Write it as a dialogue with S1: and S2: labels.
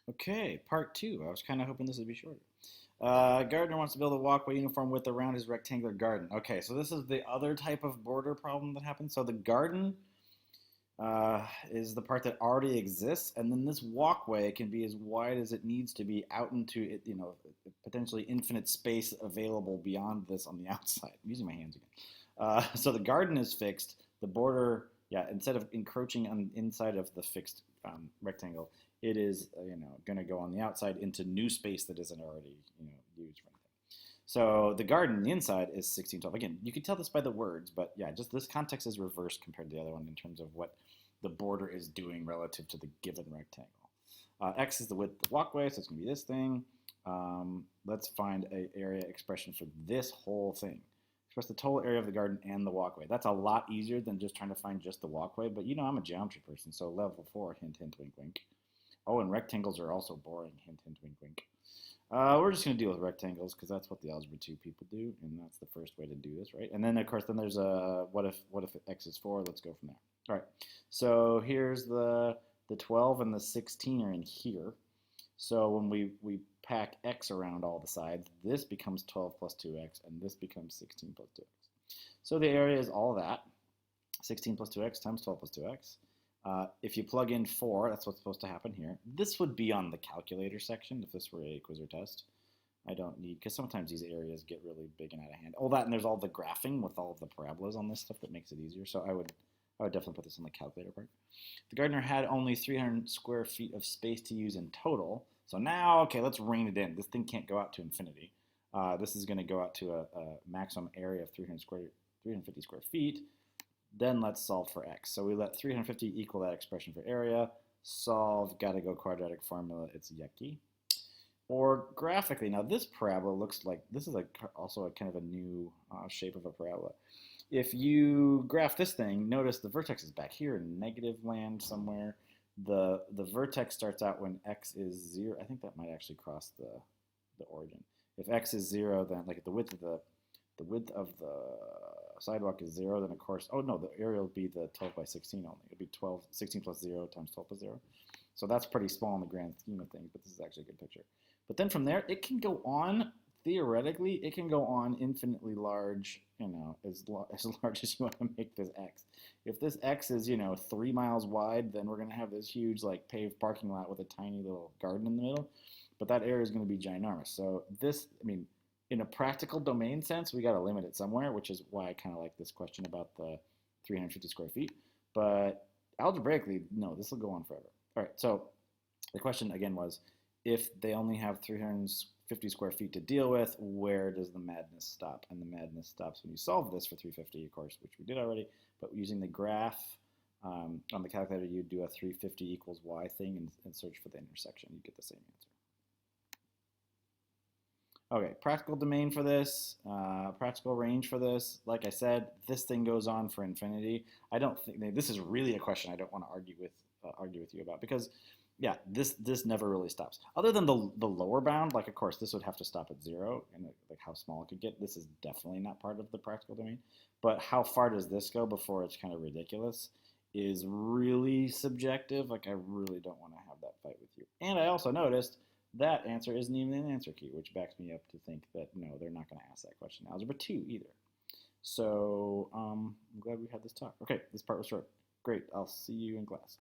S1: Okay, part two. I was kind of hoping this would be shorter. Gardener wants to build a walkway uniform width around his rectangular garden. Okay, so this is the other type of border problem that happens. So the garden is the part that already exists, and then this walkway can be as wide as it needs to be out into it, potentially infinite space available beyond this on the outside. I'm using my hands again. So the garden is fixed. The border, yeah, instead of encroaching on the inside of the fixed rectangle, it is going to go on the outside into new space that isn't already used for anything. So the garden, the inside is 1612. Again, you can tell this by the words, but yeah, just this context is reversed compared to the other one in terms of what the border is doing relative to the given rectangle. X is the width of the walkway, so it's going to be this thing. Let's find an area expression for this whole thing. Express the total area of the garden and the walkway. That's a lot easier than just trying to find just the walkway, but I'm a geometry person, so level 4, hint, hint, wink, wink. Oh, and rectangles are also boring, hint, hint, wink, wink. We're just going to deal with rectangles because that's what the Algebra 2 people do, and that's the first way to do this, right? And then, of course, then there's a what if x is 4? Let's go from there. All right, so here's the 12 and the 16 are in here. So when we pack x around all the sides, this becomes 12 plus 2x, and this becomes 16 plus 2x. So the area is all that, 16 plus 2x times 12 plus 2x. If you plug in 4, that's what's supposed to happen here. This would be on the calculator section if this were a quiz or test. I don't need, because sometimes these areas get really big and out of hand. All that, and there's all the graphing with all of the parabolas on this stuff that makes it easier. So I would definitely put this on the calculator part. The gardener had only 300 square feet of space to use in total. So now, okay, let's rein it in. This thing can't go out to infinity. This is going to go out to a maximum area of 350 square feet. Then let's solve for x. So we let 350 equal that expression for area. Solve, gotta go quadratic formula, it's yucky. Or graphically, now this parabola looks like, this is also a kind of a new shape of a parabola. If you graph this thing, notice the vertex is back here in negative land somewhere. The vertex starts out when x is 0. I think that might actually cross the origin. If x is 0, then like the width of the sidewalk is 0, then of course, oh no, the area will be the 12 by 16 only. It'll be 16 plus 0 times 12 plus 0. So that's pretty small in the grand scheme of things, but this is actually a good picture. But then from there, it can go on, theoretically, it can go on infinitely large, as large as you want to make this x. If this x is, 3 miles wide, then we're going to have this huge, like, paved parking lot with a tiny little garden in the middle. But that area is going to be ginormous. So this, in a practical domain sense, we got to limit it somewhere, which is why I kind of like this question about the 350 square feet. But algebraically, no, this will go on forever. All right, so the question again was, if they only have 350 square feet to deal with, where does the madness stop? And the madness stops when you solve this for 350, of course, which we did already. But using the graph on the calculator, you do a 350 equals y thing and search for the intersection. You get the same answer. Okay, practical domain for this, practical range for this. Like I said, this thing goes on for infinity. I don't think this is really a question I don't want to argue with you about because, yeah, this never really stops. Other than the lower bound, like of course this would have to stop at 0 and like how small it could get. This is definitely not part of the practical domain. But how far does this go before it's kind of ridiculous is really subjective. Like I really don't want to have that fight with you. And I also noticed that answer isn't even an answer key, which backs me up to think that no, they're not going to ask that question in Algebra 2 either. So I'm glad we had this talk. Okay, this part was short. Great, I'll see you in class.